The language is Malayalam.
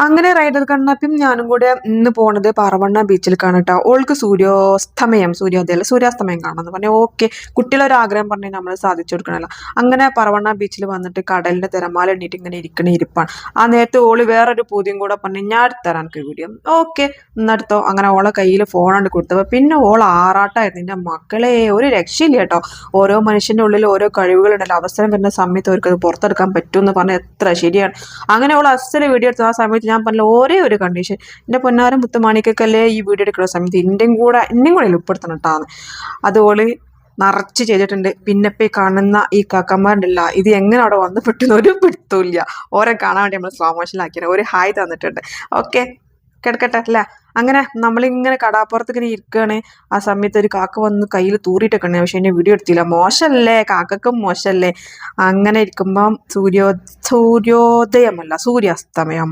അങ്ങനെ റൈഡർ കണ്ണാപ്പിയും ഞാനും കൂടെ ഇന്ന് പോണത് പറവണ്ണ ബീച്ചിൽ കാണട്ടോ. ഓൾക്ക് സൂര്യോദയം സൂര്യാസ്തമയം കാണാന്ന് പറഞ്ഞു. ഓക്കെ, കുട്ടികളൊരാഗ്രഹം പറഞ്ഞ് നമ്മൾ സാധിച്ചു കൊടുക്കണല്ലോ. അങ്ങനെ പറവണ്ണ ബീച്ചിൽ വന്നിട്ട് കടലിന്റെ തിരമാല എണ്ണീട്ട് ഇങ്ങനെ ഇരിക്കണ ഇരിപ്പാണ്. ആ നേരത്തെ ഓള് വേറൊരു പൂതിയും കൂടെ പറഞ്ഞു, ഞാൻ എടുത്തരാൻ എനിക്ക് വീഡിയോ. ഓക്കെ, ഇന്നെടുത്തോ. അങ്ങനെ ഓളെ കയ്യിൽ ഫോണാണ്ട് കൊടുത്തപ്പോ പിന്നെ ഓൾ ആറാട്ടായിരുന്നു. എന്റെ മക്കളെ ഒരു രക്ഷയില്ല കേട്ടോ. ഓരോ മനുഷ്യന്റെ ഉള്ളിൽ ഓരോ കഴിവുകളുണ്ടല്ലോ. അവസരം വരുന്ന സമയത്ത് അവർക്ക് അത് പുറത്തെടുക്കാൻ പറ്റുമെന്ന് പറഞ്ഞാൽ എത്ര ശരിയാണ്. അങ്ങനെ അവൾ അസല് വീഡിയോ എടുത്ത ആ സമയത്ത് ഞാൻ പറഞ്ഞ ഒരേ ഒരു കണ്ടീഷൻ, എന്റെ പൊന്നാരം മുത്തുമാണിക്കല്ലേ ഈ വീഡിയോ എടുക്കുന്ന സമയത്ത് എന്നെയും കൂടെ ഉൾപ്പെടുത്തണം കേട്ടാന്ന്. അതുപോലെ നിറച്ച് ചെയ്തിട്ടുണ്ട്. പിന്നെ ഇപ്പൊ ഈ കാണുന്ന ഈ കാക്കന്മാരുണ്ടല്ല, ഇത് എങ്ങനെ അവിടെ വന്നു പെട്ടെന്ന് ഒരു പിടുത്തമില്ല. ഓരെ കാണാൻ വേണ്ടി നമ്മൾ സ്ലോ മോഷനിലാക്കിയാണ്. ഒരു ഹായ് തന്നിട്ടുണ്ട്. ഓക്കെ, കിടക്കട്ടെ അല്ല. അങ്ങനെ നമ്മളിങ്ങനെ കടാപ്പുറത്ത് ഇങ്ങനെ ഇരിക്കുകയാണ്. ആ സമയത്ത് ഒരു കാക്ക വന്ന് കയ്യിൽ തൂറിയിട്ടൊക്കെ ഉണ്ട്. പക്ഷെ എന്നെ വീഡിയോ എടുത്തില്ല. മോശമല്ലേ, കാക്കക്കും മോശമല്ലേ. അങ്ങനെ ഇരിക്കുമ്പം സൂര്യോദയമല്ല സൂര്യാസ്തമയം.